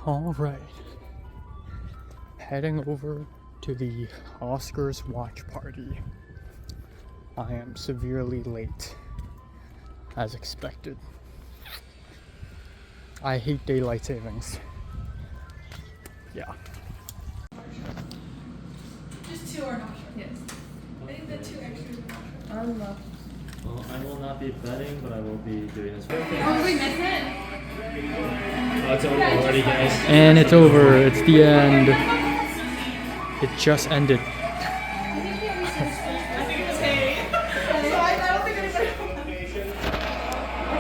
All right. Heading over to the Oscars watch party. I am severely late, as expected. I hate daylight savings. Yeah. Just two are not sure. Yes. I think the two extras are not sure. Well, I will not be betting, but I will be doing this. Oh, we missed it? Oh, it's over already, guys. And it's over. It's the end. It just ended. I think it's hay. So I don't think anybody. I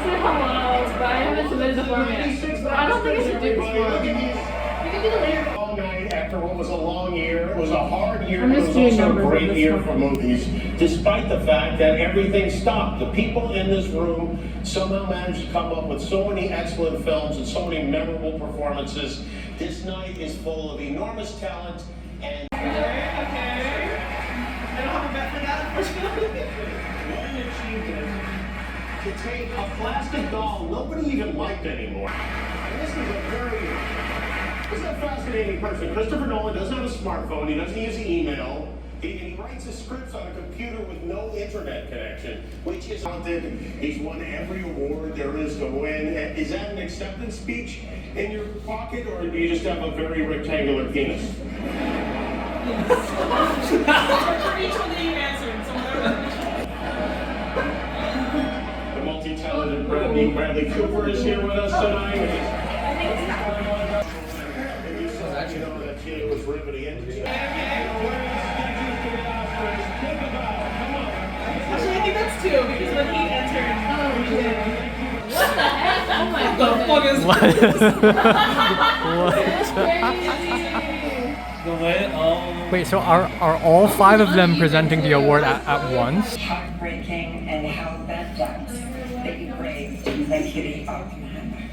said hello, but I haven't submitted the form yet. But I don't think I should do this form. We can do the later. All night after what was a long year. It was a hard year, I'm but it just was doing also a numbers great on this year one. for movies. Despite the fact that everything stopped, the people in this room somehow managed to come up with so many excellent films and so many memorable performances. This night is full of enormous talent and. Okay. I don't have a bet for that, unfortunately. What an achievement to take a plastic doll nobody even liked anymore. And this is a fascinating person. Christopher Nolan doesn't have a smartphone. He doesn't use email. He writes his scripts on a computer with no internet connection, which is haunted. He's won every award there is to win. Is that an acceptance speech in your pocket, or do you just have a very rectangular penis? For each one that you answered, so The multi-talented Bradley Cooper is here with us tonight. You know that she was riveting. Actually, I think that's two, because when he entered. Oh, yeah. What the heck? Oh my god. The fuck is What? Wait, so are all five of them presenting the award at once? Heartbreaking and how that depths that you braved to Kitty Oppenheimer.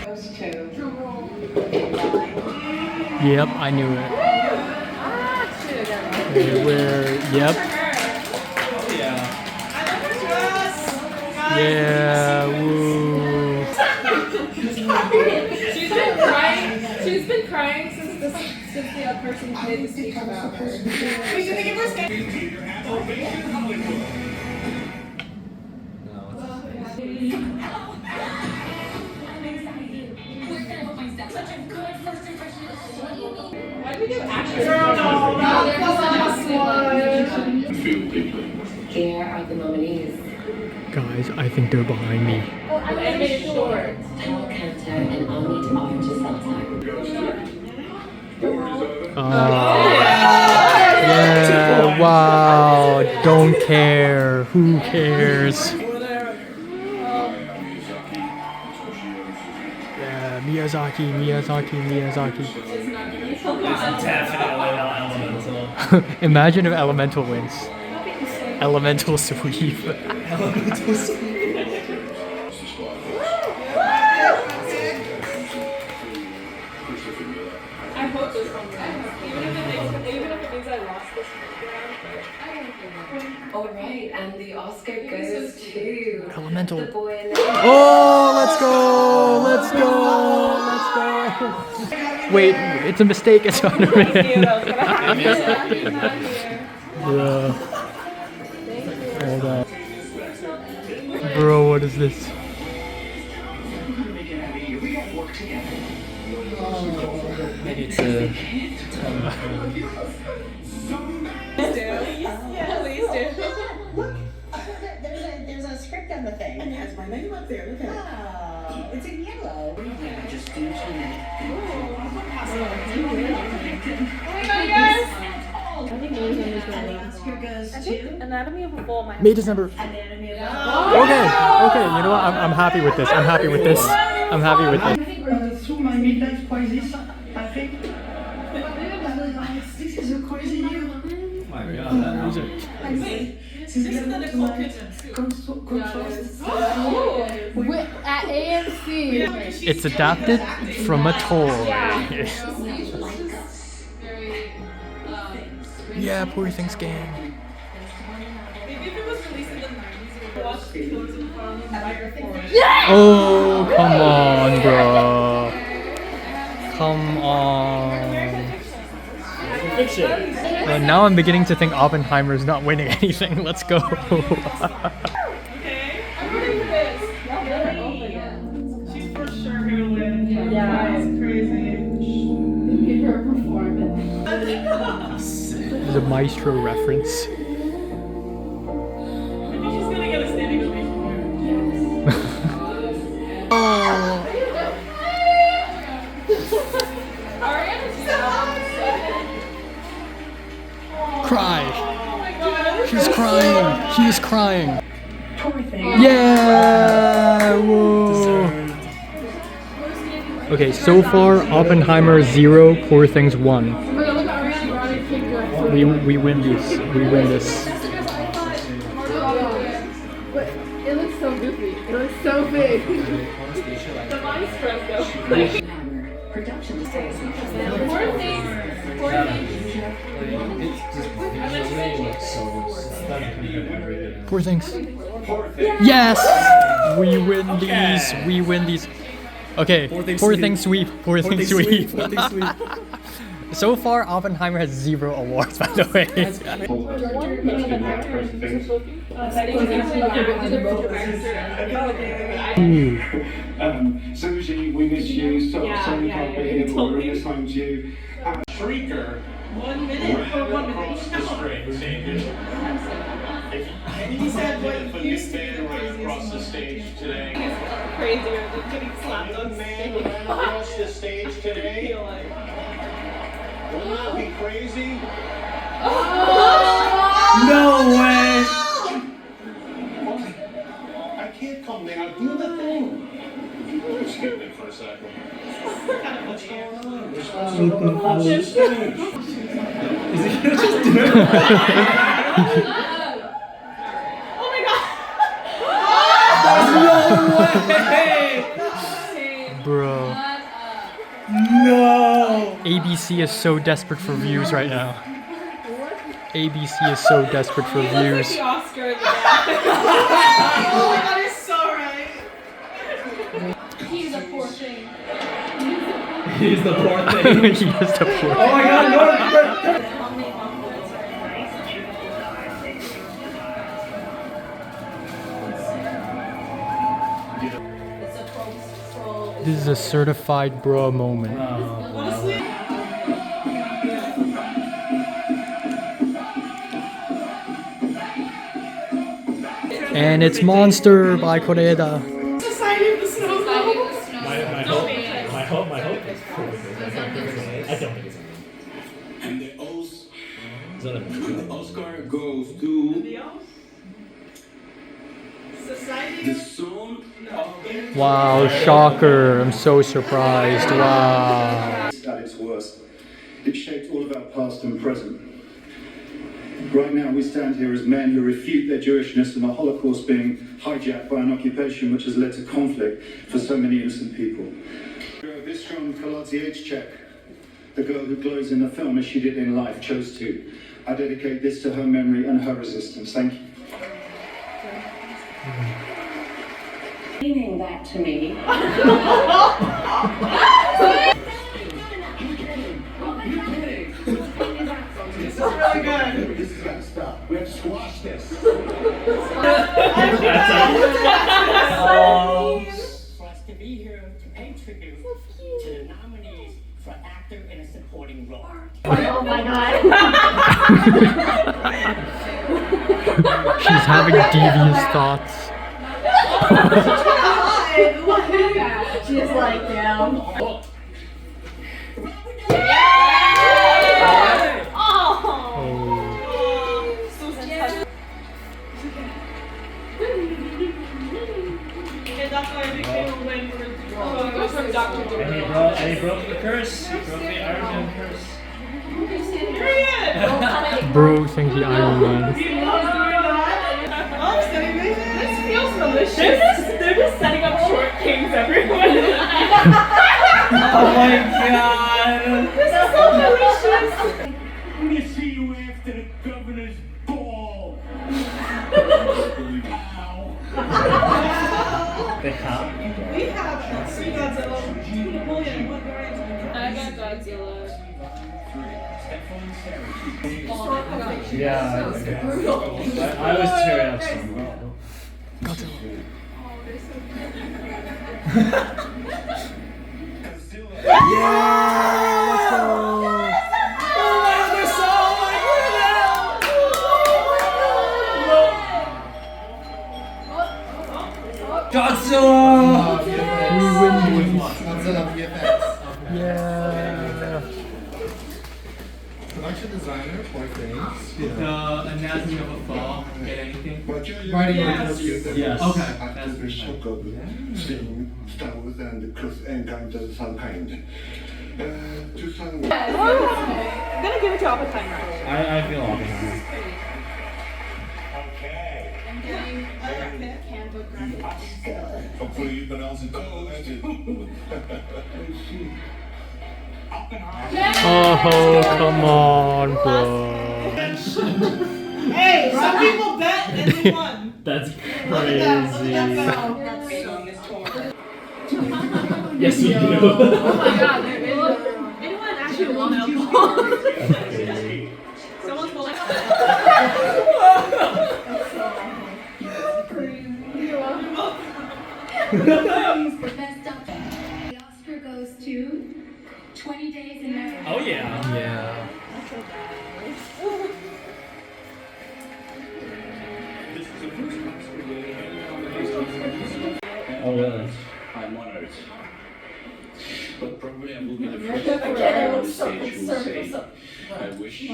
Goes to Yep, I knew it. Yep. Yeah, woo. She's been crying since the person made the speech about her. We should think of her Why did we do action? Here are the nominees. Guys, I think they're behind me. Oh, I made it short. Tal Cantor and Omni to Orange Yeah, wow, don't care. Who cares? Yeah, Miyazaki. Imagine if Elemental wins. Elemental sweep. I hope this one wins. Even if it means I lost this round. All right, and the Oscar goes to Elemental. the boy in Oh, let's go. Wait, it's a mistake. It's Spider-Man. Yeah. Hold on. Bro, what is this? Maybe it's a. Yeah, please do. There's a script on the thing. And it has my name up there. Look at it. Oh, it's in yellow. Yeah, just do tonight. Anatomy of a Fall. May December. Okay. You know what? I'm happy with this. I'm happy with this. Through my midlife crisis, I think. This is a crazy year. Oh my god, that music. This is the Nicole Kidman. At AMC. It's adapted from a toy. Yeah, Poor Things gang. Maybe if it was released in the 90s, you would watch Killers of the Flower Moon right before. Oh, come on, bro. Now I'm beginning to think Oppenheimer is not winning anything. Let's go. Okay. I'm ready for this. She's for sure gonna win. Yeah. It's crazy. Give her a performance. There's a Maestro reference. I think she's gonna get a standing ovation here. Cry. Oh my god. She's crying. She's crying. Poor thing. Yeah. Whoa. Okay, so far Oppenheimer 0, Poor Things 1. Oh my god, look at Ariana Grande kicked her. We win this. We win this. But it looks so goofy. It looks so big. The Maestro though. Production stays. Poor things. Poor things. Poor Things. Yes! We win these. We win these. Okay, Poor Things sweep. Poor Things sweep. So far, Oppenheimer has 0 awards, by the way. Sushi, we miss you. So sorry can't be here, but we're in this home to you. Shrieker 1 minute for 1 ran minute. across the stage. He said what If a you new said band ran crazy across the stage today. crazier than getting slapped Young on man stage. ran across the stage I today. feel like. Wouldn't that be crazy? No way! I can't come now. Do the thing. Excuse me for a second. What's going on? We're supposed to run across the stage. Oh my god! Bro. No! ABC is so desperate for views right now. ABC is so desperate for He looks like views. the Oscar at the back. Oh my god, you're so right. He's a poor thing. He's the poor thing. He is the poor. Oh my god, no! This is a certified bro moment. Honestly, And it's Monster by Koreeda. Society of the Snow Globes. My hope is probably good. I don't think it's And the Oscar goes to Society the of son of Wow, shocker. I'm so surprised. Wow. at its worst. It shaped all of our past and present. Right now, we stand here as men who refute their Jewishness and the Holocaust being hijacked by an occupation which has led to conflict for so many innocent people. Vishram Kaladziejczak, the girl who glows in the film as she did in life, chose to. I dedicate this to her memory and her resistance. Thank you. Meaning that to me. This is really good. This has got to stop. We have to squash this. For us to be here to pay tribute to the nominees for actor in a supporting role. Oh my god. She's having devious thoughts. She's like, yeah. So sad. Okay, that's why I think they will win for it goes from Dr. Doolittle. And he broke the curse. He broke the Iron Man curse. Period! Bro thinks the Iron Man. He loves doing that. Oh, steady vision. This feels delicious. They're just setting up short kings everywhere. Oh my god! This is so delicious. I'm going to see you after the governor's ball. They have. We have 3 Godzilla, 2 Napoleon, 1 Guardians. I got Godzilla. Yeah, I was tearing up so much. Godzilla! We win, boys. Godzilla VFX. Yeah. Production designer, Poor Things. The Anatomy of a Fall. Get anything? Writing original Yes. Okay. After the shock of seeing Star Wars and Close Encounter of some kind. 2001. I'm gonna give it to Oppenheimer. I feel Oppenheimer. Okay. I'm getting Canva graphics. Hopefully you pronounce it closed. Oh, come on, bro. Hey, some people bet and they won. That's Crazy. Yes, you do. Oh my god, there is Anyone actually won alcohol? Someone's pulling up. The Oscar goes to 20 Days in Mexico. Oh yeah. Yeah. Oh really? I'm honored. But probably I will be the first person on the stage who will say, I wish.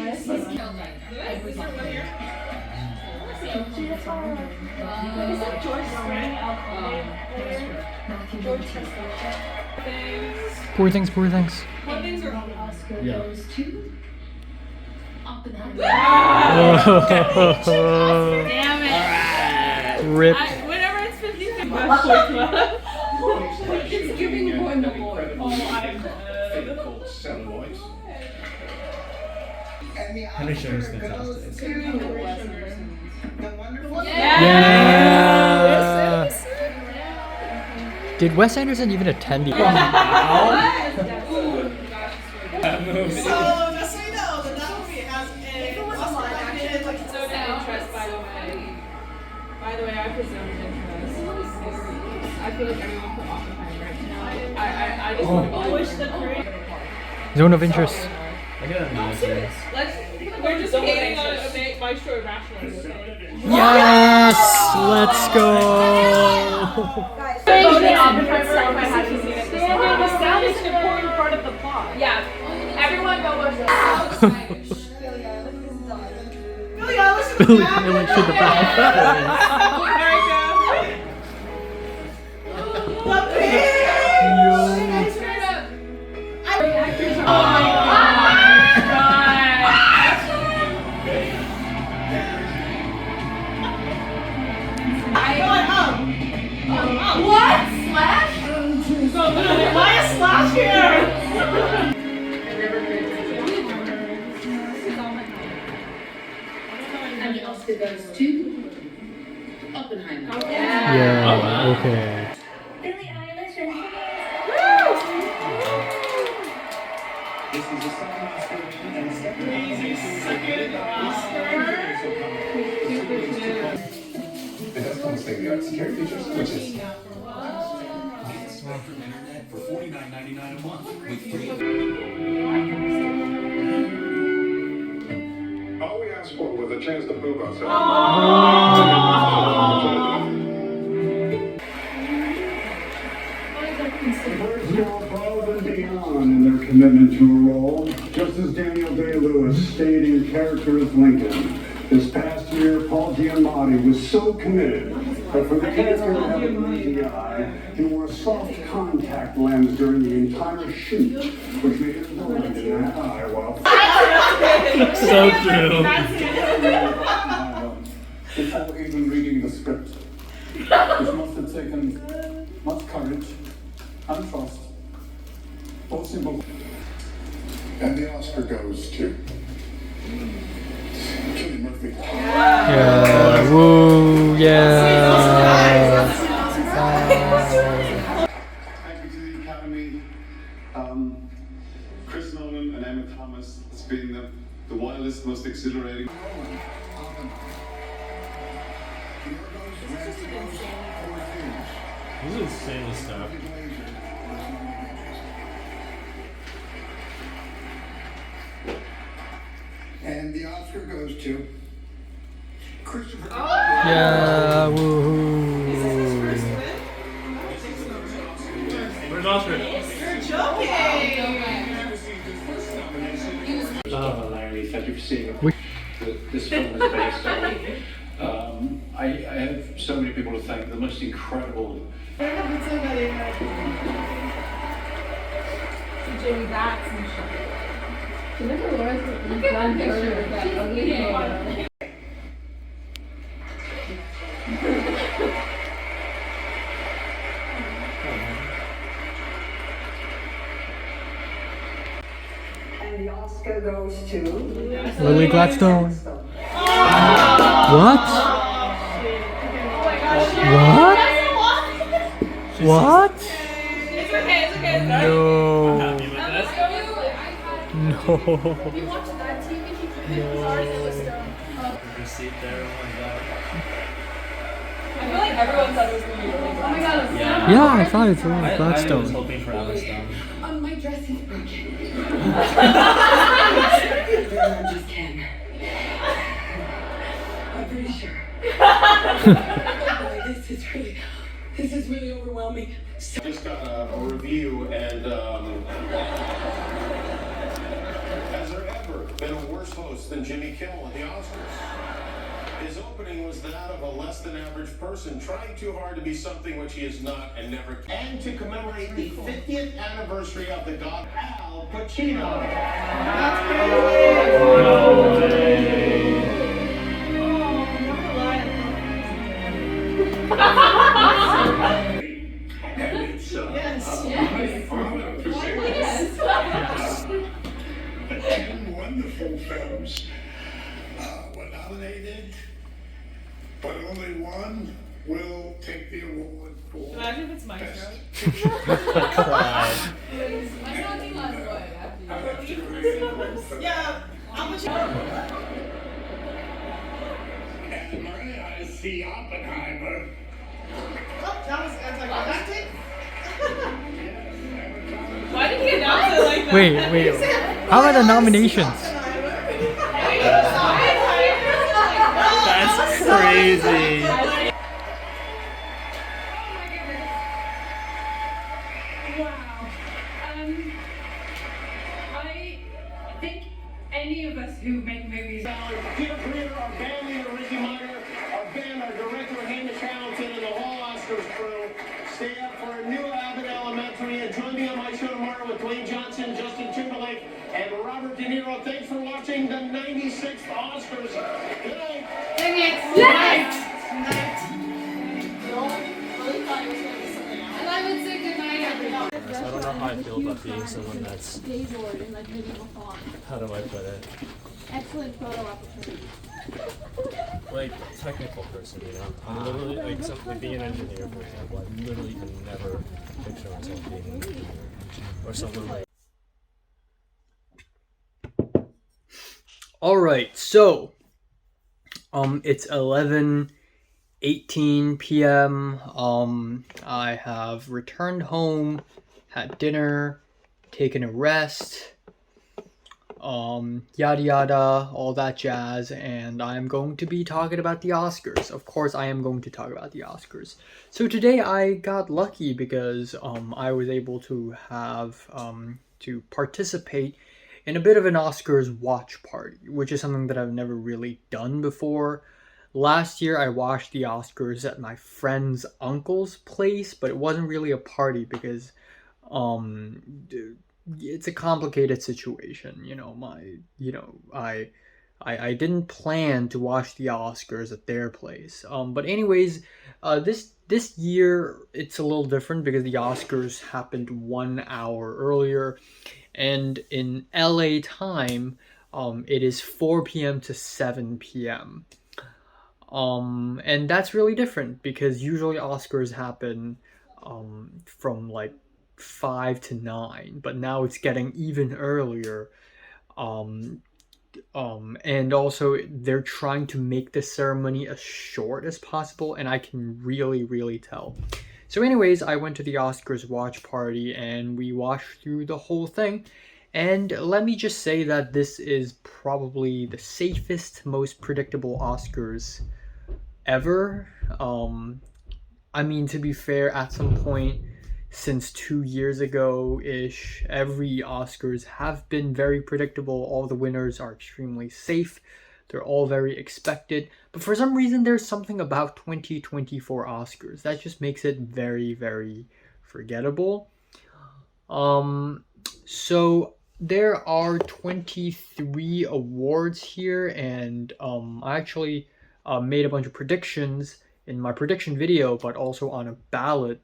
Poor things, poor things. Yeah. Goes to Oppenheimer. Damn it. Rip. Whenever it's 50-50. It's giving one the boy. Called Celluloid. And the Henry Sherman's Oscar goes fantastic. to the wonderful. Yeah. Did Wes Anderson even attend the? So, just so you know, that movie has an Oscar nominated like its own interest, by the way. By the way, I presume interest. I feel like everyone put Oppenheimer. I just want to wish the creator. Zone of interest. I can imagine this. We're just hating on a Maestro Irrationally, okay? Yes. Let's go. Oppenheimer if I had to see it. The sound is an important part of the plot. Yeah. Everyone go watch that. Billie Eilish in the Billie back. Eilish in the back. The pig! Oh my god! What? Slash? So literally, why is Slash here? And the Oscar goes to Oppenheimer. Yeah. Okay. Billie Eilish and This is a second Oscar and second It does come with state-of-the-art security features, which is Internet for $49.99 a month with free. All we asked for was a chance to prove ourselves. Birds go above and beyond in their commitment to a role, just as Daniel Day-Lewis stayed in character as Lincoln. This past year, Paul Giamatti was so committed that for the character of Evan eye, he wore a soft contact lens during the entire shoot, which made it blind in that eye while So true. before even reading the script. This must have taken much courage and trust. Both simple. And the Oscar goes to Cillian Murphy. Yeah. Woo. Yeah. Thank you to the Academy, Chris Nolan and Emma Thomas. It's been wildest, most exhilarating. This is insane stuff. And the Oscar goes to Christopher. Yeah, woohoo. Where's Oscar? You're joking! Larry, thank you for seeing it. This film is based on. I have so many people to thank. The most incredible. Jamie Bax and shit. Jennifer Lawrence done her with that ugly hair. And the Oscar goes to Lily Gladstone. What? What? What? It's okay, it's okay. No. I'm happy with that. No. You watched that TV? It was ours, it was stone. Receipt there, oh my god. I feel like everyone thought it was going to be really Oh my god, it's Yeah. Yeah, I thought it's Lily I was Gladstone. hoping for Emma Stone. my dress is broken. just Ken. I'm pretty sure. This is really overwhelming. Just got a review, and has there ever been a worse host than Jimmy Kimmel at the Oscars? His opening was that of a less than average person trying too hard to be something which he is not and never can. And to commemorate the 50th anniversary of the God Al Pacino. No way. And it's Yes. the 10 wonderful films were nominated, but only one will take the award for Imagine if it's my best. Yeah, how much? And Maria, I see Oppenheimer. Oh, that was anticlimactic. Why did he announce it like that? Wait. How about the nominations? That's crazy. Wow. I think any of us who make movies. Peter Creator, our band leader Ricky Meyer, our band, our director Hamish Hamilton, and the whole Oscars crew stay up for a new Abbott Elementary. And join me on my show tomorrow with Dwayne Johnson, Justin Timberlake, and Robert De Niro. Thanks for watching the 96th Oscars. Good night. And I would say goodnight, everyone. I don't know how I feel about being someone that's, Gaylord in like medieval font. how do I put it? Excellent photo opportunity. Like, technical person, you know? I'm literally, like being an engineer, for example, I literally can never picture myself being an engineer. Or someone like. Alright, so it's 11:18 p.m. I have returned home, had dinner, taken a rest, yada yada, all that jazz, and I'm going to be talking about the Oscars. Of course, I am going to talk about the Oscars. So today I got lucky because I was able to have to participate in a bit of an Oscars watch party, which is something that I've never really done before. Last year I watched the Oscars at my friend's uncle's place, but it wasn't really a party because it's a complicated situation. I didn't plan to watch the Oscars at their place. But anyways, this year it's a little different because the Oscars happened 1 hour earlier, and in LA time, it is 4 p.m. to 7 p.m. And that's really different because usually Oscars happen from like 5 to 9, but now it's getting even earlier. and also they're trying to make the ceremony as short as possible, and I can really tell. So anyways, I went to the Oscars watch party and we watched through the whole thing. And let me just say that this is probably the safest, most predictable Oscars ever. I mean, to be fair, at some point since 2 years ago-ish, every Oscars have been very predictable. All the winners are extremely safe. They're all very expected. But for some reason, there's something about 2024 Oscars that just makes it very forgettable. So there are 23 awards here, and I actually made a bunch of predictions in my prediction video, but also on a ballot,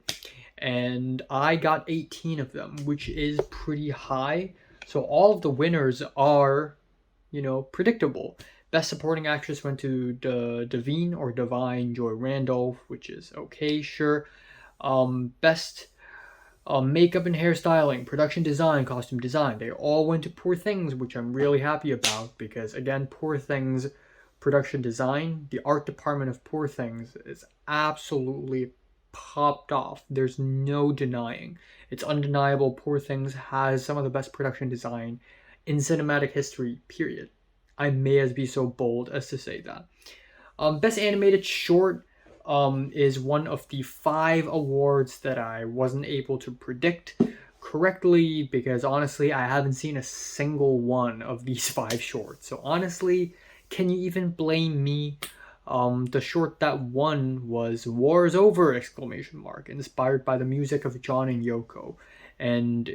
and I got 18 of them, which is pretty high. So all of the winners are, you know, predictable. Best Supporting Actress went to Devine or Divine Joy Randolph, which is okay, sure. Best Makeup and Hairstyling, Production Design, Costume Design, they all went to Poor Things, which I'm really happy about because, again, Poor Things Production Design, the art department of Poor Things is absolutely popped off. There's no denying. It's undeniable. Poor Things has some of the best production design in cinematic history, period. I may as be so bold as to say that. Best Animated Short is one of the 5 awards that I wasn't able to predict correctly because honestly, I haven't seen a single one of these 5 shorts. So honestly, can you even blame me? The short that won was War is Over! Inspired by the music of John and Yoko. And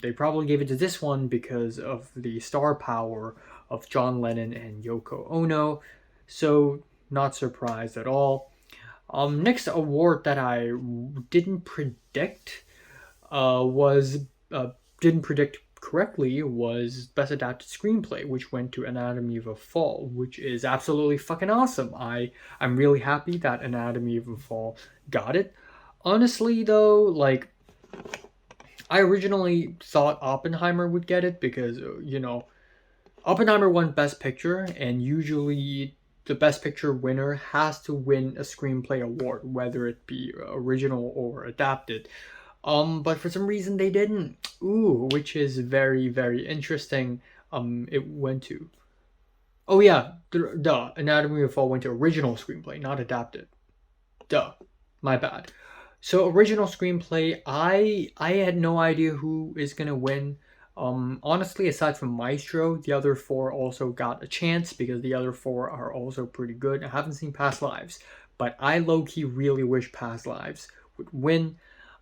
they probably gave it to this one because of the star power of John Lennon and Yoko Ono. So not surprised at all. Next award that I didn't predict correctly was Best Adapted Screenplay, which went to Anatomy of a Fall, which is absolutely fucking awesome. I'm really happy that Anatomy of a Fall got it. Honestly though, like, I originally thought Oppenheimer would get it because, you know, Oppenheimer won Best Picture, and usually the Best Picture winner has to win a screenplay award, whether it be original or adapted. But for some reason they didn't. Ooh, which is very interesting. It went to... Oh yeah, duh. Anatomy of a Fall went to original screenplay, not adapted. Duh. My bad. So original screenplay, I had no idea who is gonna win. Honestly, aside from Maestro, the other 4 also got a chance because the other 4 are also pretty good. I haven't seen Past Lives, but I low-key really wish Past Lives would win.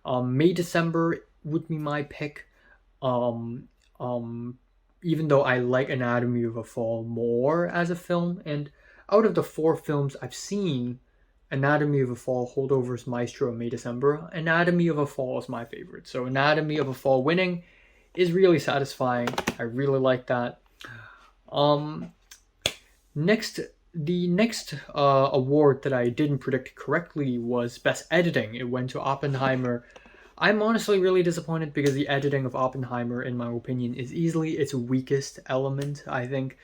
May December would be my pick. Even though I like Anatomy of a Fall more as a film, and out of the 4 films I've seen, Anatomy of a Fall, Holdovers, Maestro, and May December, Anatomy of a Fall is my favorite. So Anatomy of a Fall winning is really satisfying. I really like that. The next award that I didn't predict correctly was Best Editing. It went to Oppenheimer. I'm honestly really disappointed because the editing of Oppenheimer, in my opinion, is easily its weakest element. I think,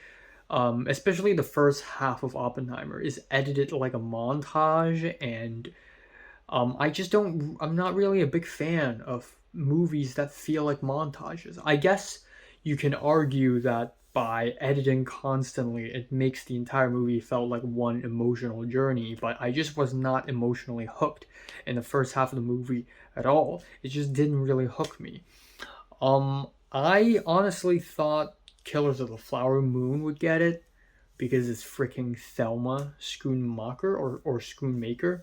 especially the first half of Oppenheimer is edited like a montage, and I'm not really a big fan of movies that feel like montages. I guess you can argue that by editing constantly, it makes the entire movie felt like one emotional journey, but I just was not emotionally hooked in the first half of the movie at all. It just didn't really hook me. I honestly thought Killers of the Flower Moon would get it because it's freaking Thelma Schoonmaker or Schoonmaker.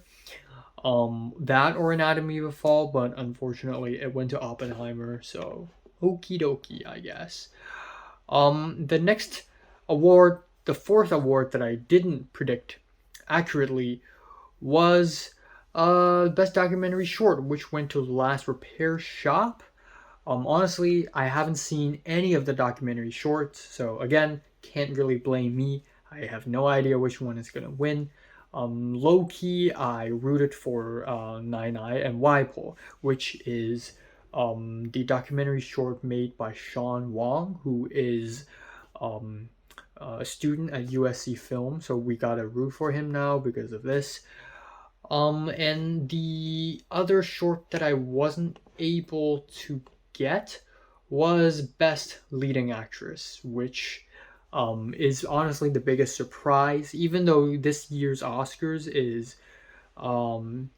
That or Anatomy of a Fall, but unfortunately it went to Oppenheimer, so okie dokie, I guess. The next award, the 4th award that I didn't predict accurately was Best Documentary Short, which went to The Last Repair Shop. Honestly, I haven't seen any of the documentary shorts, so again, can't really blame me. I have no idea which one is gonna win. Low-key, I rooted for Nine Eye and Waipo, which is the documentary short made by Sean Wong, who is a student at USC Film, so we gotta root for him now because of this. And the other short that I wasn't able to get was Best Leading Actress, which is honestly the biggest surprise, even though this year's Oscars is,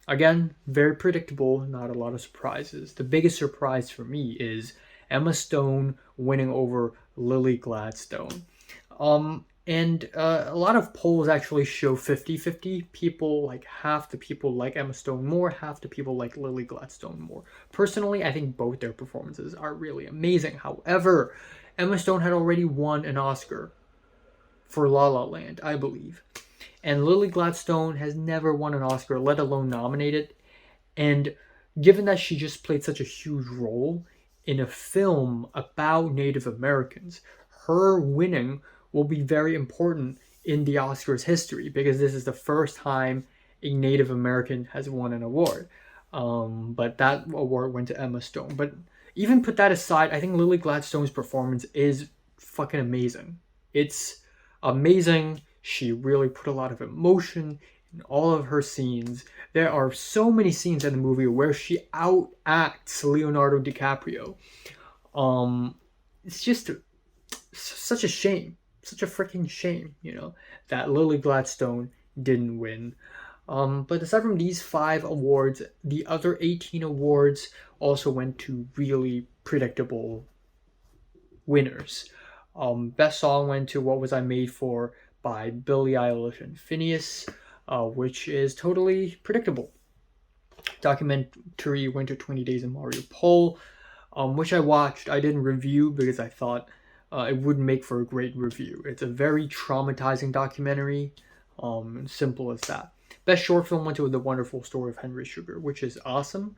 again, very predictable, not a lot of surprises. The biggest surprise for me is Emma Stone winning over Lily Gladstone. And a lot of polls actually show 50-50. People, like half the people like Emma Stone more, half the people like Lily Gladstone more. Personally, I think both their performances are really amazing. However, Emma Stone had already won an Oscar for La La Land, I believe. And Lily Gladstone has never won an Oscar, let alone nominated. And given that she just played such a huge role in a film about Native Americans, her winning will be very important in the Oscars history because this is the first time a Native American has won an award. But that award went to Emma Stone. But even put that aside, I think Lily Gladstone's performance is fucking amazing. It's amazing. She really put a lot of emotion in all of her scenes. There are so many scenes in the movie where she outacts Leonardo DiCaprio. It's just such a shame. Such a freaking shame, you know, that Lily Gladstone didn't win. But aside from these 5 awards, the other 18 awards also went to really predictable winners. Best song went to What Was I Made For by Billie Eilish and Phineas, which is totally predictable. Documentary went to 20 Days in Mariupol, which I watched. I didn't review because I thought it wouldn't make for a great review. It's a very traumatizing documentary, simple as that. Best short film went to The Wonderful Story of Henry Sugar, which is awesome.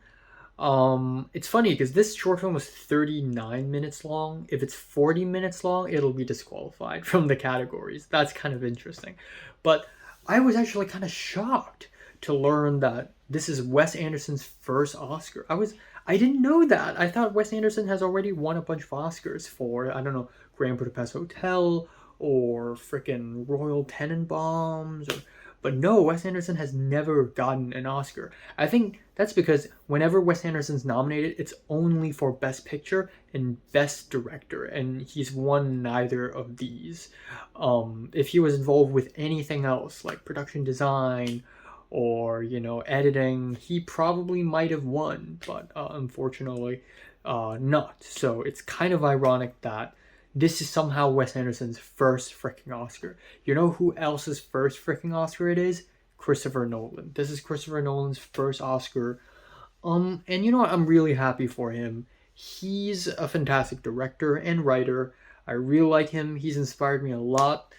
It's funny because this short film was 39 minutes long. If it's 40 minutes long, it'll be disqualified from the categories. That's kind of interesting. But I was actually kind of shocked to learn that this is Wes Anderson's first Oscar. I didn't know that. I thought Wes Anderson has already won a bunch of Oscars for, I don't know, Grand Budapest Hotel or frickin' Royal Tenenbaums. But no, Wes Anderson has never gotten an Oscar. I think that's because whenever Wes Anderson's nominated, it's only for Best Picture and Best Director, and he's won neither of these. If he was involved with anything else, like production design or, you know, editing, he probably might have won, but unfortunately not. So it's kind of ironic that this is somehow Wes Anderson's first freaking Oscar. You know who else's first freaking Oscar it is? Christopher Nolan. This is Christopher Nolan's first Oscar. And you know what? I'm really happy for him. He's a fantastic director and writer. I really like him. He's inspired me a lot.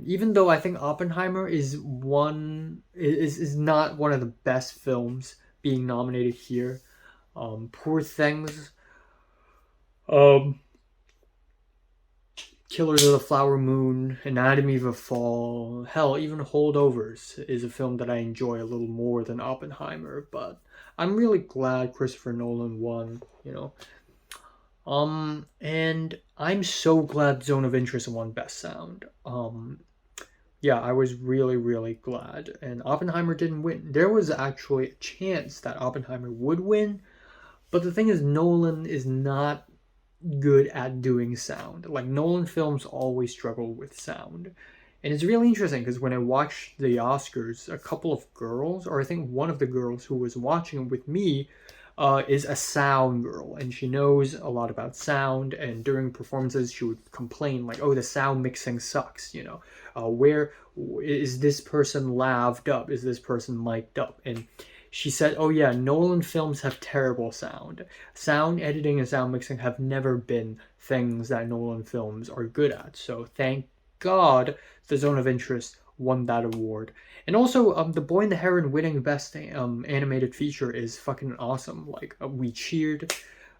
Even though I think Oppenheimer is not one of the best films being nominated here. Poor Things. Killers of the Flower Moon, Anatomy of a Fall, hell, even Holdovers is a film that I enjoy a little more than Oppenheimer, but I'm really glad Christopher Nolan won, you know. And I'm so glad Zone of Interest won Best Sound. Yeah, I was really, really glad. And Oppenheimer didn't win. There was actually a chance that Oppenheimer would win, but the thing is, Nolan is not good at doing sound. Like, Nolan films always struggle with sound. And it's really interesting because when I watched the Oscars, a couple of girls, or I think one of the girls who was watching with me, is a sound girl, and she knows a lot about sound, and during performances she would complain like, oh, the sound mixing sucks, you know, where is this person laved up, is this person mic'd up? And she said, oh yeah, Nolan films have terrible sound. Sound editing and sound mixing have never been things that Nolan films are good at. So thank God The Zone of Interest won that award. And also, The Boy and the Heron winning Best Animated Feature is fucking awesome. Like, we cheered.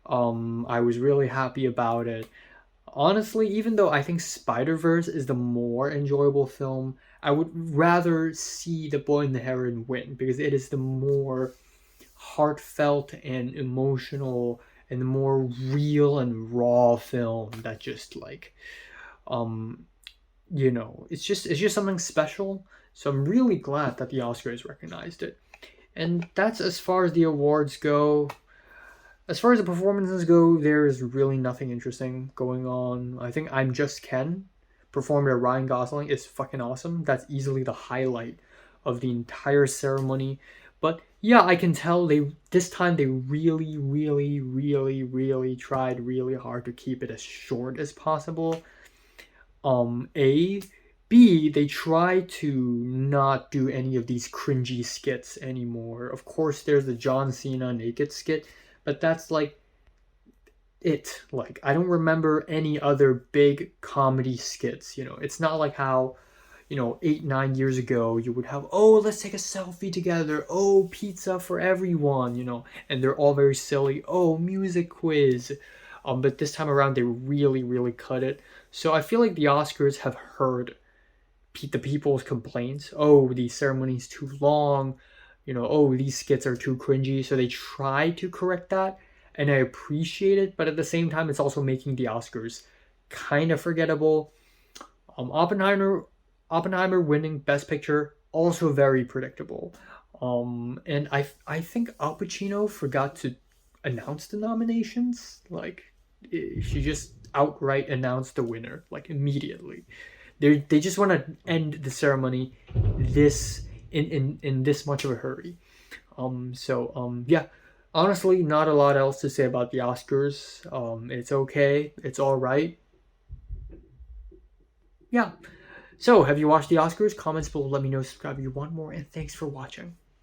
I was really happy about it. Honestly, even though I think Spider-Verse is the more enjoyable film, I would rather see The Boy and the Heron win because it is the more heartfelt and emotional and the more real and raw film that just like you know, it's just something special. So I'm really glad that the Oscars recognized it. And that's as far as the awards go. As far as the performances go, there's really nothing interesting going on. I think I'm Just Ken performed by Ryan Gosling is fucking awesome. That's easily the highlight of the entire ceremony. But yeah, I can tell this time they really tried really hard to keep it as short as possible. B, they try to not do any of these cringy skits anymore. Of course, there's the John Cena naked skit, but that's like it. Like, I don't remember any other big comedy skits, you know. It's not like how, you know, 8-9 years ago you would have, oh, let's take a selfie together, oh, pizza for everyone, you know, and they're all very silly, oh, music quiz. But this time around they really cut it. So I feel like the Oscars have heard the people's complaints. Oh, the ceremony's too long, you know, oh, these skits are too cringy. So they try to correct that, and I appreciate it, but at the same time it's also making the Oscars kind of forgettable. Oppenheimer winning Best Picture, also very predictable. And I think Al Pacino forgot to announce the nominations. Like, she just outright announced the winner, like, immediately. They just want to end the ceremony in this much of a hurry. Yeah, honestly, not a lot else to say about the Oscars. It's okay, it's all right. Yeah. So, have you watched the Oscars? Comments below, let me know, subscribe if you want more, and thanks for watching.